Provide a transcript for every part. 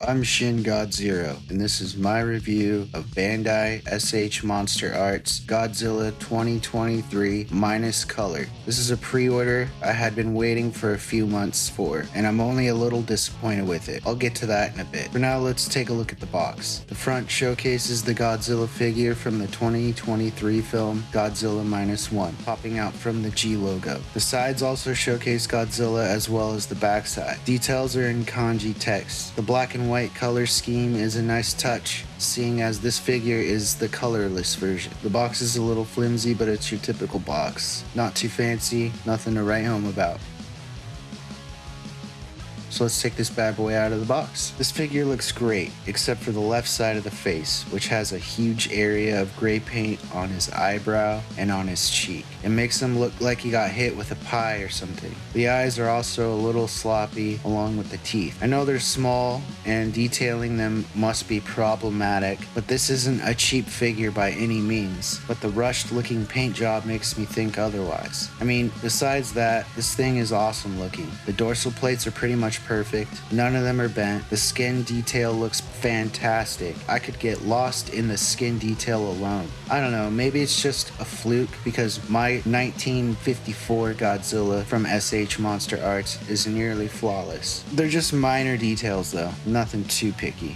I'm Shin Godzilla, and this is my review of Bandai S.H. Monster Arts Godzilla 2023 minus color. This is a pre-order I had been waiting for a few months for, and I'm only a little disappointed with it. I'll get to that in a bit. For now, let's take a look at the box. The front showcases the Godzilla figure from the 2023 film Godzilla Minus One, popping out from the G logo. The sides also showcase Godzilla as well as the backside. Details are in kanji text. The black and white color scheme is a nice touch, seeing as this figure is the colorless version. The box is a little flimsy, but it's your typical box. Not too fancy, nothing to write home about. So let's take this bad boy out of the box. This figure looks great, except for the left side of the face, which has a huge area of gray paint on his eyebrow and on his cheek. It makes him look like he got hit with a pie or something. The eyes are also a little sloppy, along with the teeth. I know they're small, and detailing them must be problematic, but this isn't a cheap figure by any means. But the rushed looking paint job makes me think otherwise. I mean, besides that, this thing is awesome looking. The dorsal plates are pretty much perfect. None of them are bent. The skin detail looks fantastic. I could get lost in the skin detail alone. I don't know, maybe it's just a fluke because my 1954 Godzilla from S.H. Monster Arts is nearly flawless. They're just minor details though, nothing too picky.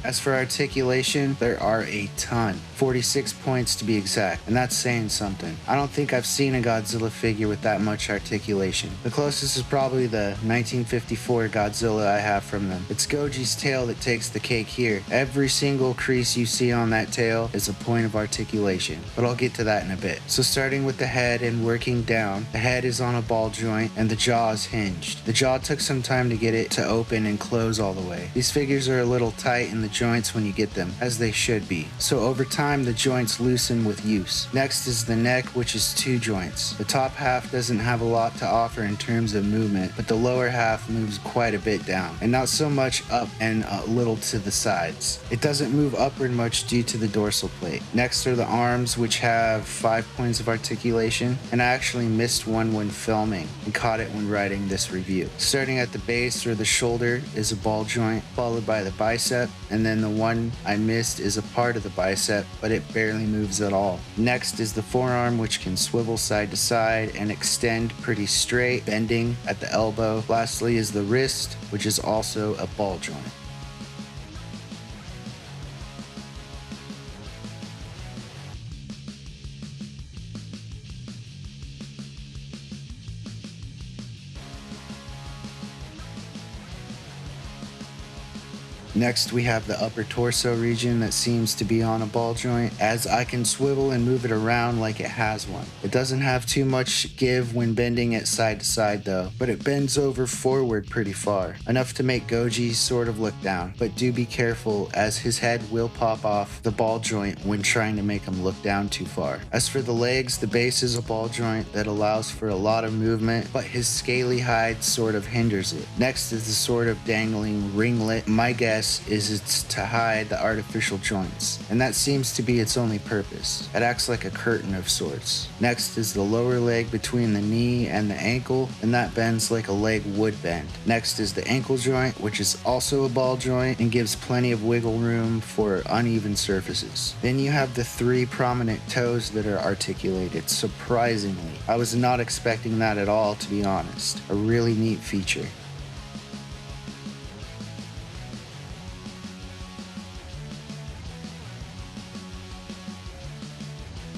As for articulation, there are a ton. 46 points to be exact, and that's saying something. I don't think I've seen a Godzilla figure with that much articulation. The closest is probably the 1954 Godzilla I have from them. It's Goji's tail that takes the cake here. Every single crease you see on that tail is a point of articulation, but I'll get to that in a bit. So starting with the head and working down, the head is on a ball joint and the jaw is hinged. The jaw took some time to get it to open and close all the way. These figures are a little tight in the joints when you get them, as they should be. So over time, the joints loosen with use. Next is the neck, which is two joints. The top half doesn't have a lot to offer in terms of movement, but the lower half moves quite a bit down, and not so much up and a little to the sides. It doesn't move upward much due to the dorsal plate. Next are the arms, which have 5 points of articulation, and I actually missed one when filming and caught it when writing this review. Starting at the base or the shoulder is a ball joint, followed by the bicep, and then the one I missed is a part of the bicep, but it barely moves at all. Next is the forearm, which can swivel side to side and extend pretty straight, bending at the elbow. Lastly is the wrist, which is also a ball joint. Next, we have the upper torso region that seems to be on a ball joint, as I can swivel and move it around like it has one. It doesn't have too much give when bending it side to side though, but it bends over forward pretty far, enough to make Goji sort of look down. But do be careful, as his head will pop off the ball joint when trying to make him look down too far. As for the legs, the base is a ball joint that allows for a lot of movement, but his scaly hide sort of hinders it. Next is the sort of dangling ringlet. My guess guess is it's to hide the artificial joints, and that seems to be its only purpose. It acts like a curtain of sorts. Next is the lower leg between the knee and the ankle, and that bends like a leg would bend. Next is the ankle joint, which is also a ball joint and gives plenty of wiggle room for uneven surfaces. Then you have the 3 prominent toes that are articulated. Surprisingly, I was not expecting that at all, to be honest. A really neat feature.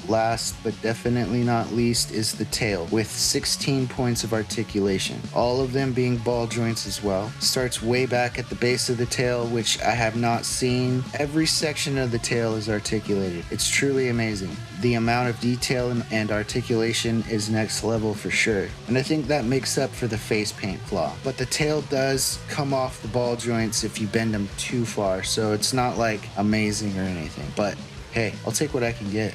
Last but definitely not least is the tail, with 16 points of articulation, all of them being ball joints as well. Starts way back at the base of the tail, which I have not seen. Every section of the tail is articulated. It's truly amazing. The amount of detail and articulation is next level for sure, and I think that makes up for the face paint flaw. But the tail does come off the ball joints if you bend them too far, so it's not like amazing or anything, but hey, I'll take what I can get.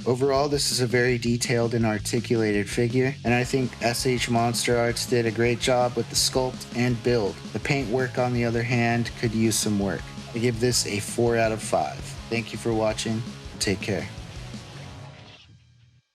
Overall, this is a very detailed and articulated figure, and I think S.H. MonsterArts did a great job with the sculpt and build. The paint work, on the other hand, could use some work. I give this a 4 out of 5. Thank you for watching. Take care.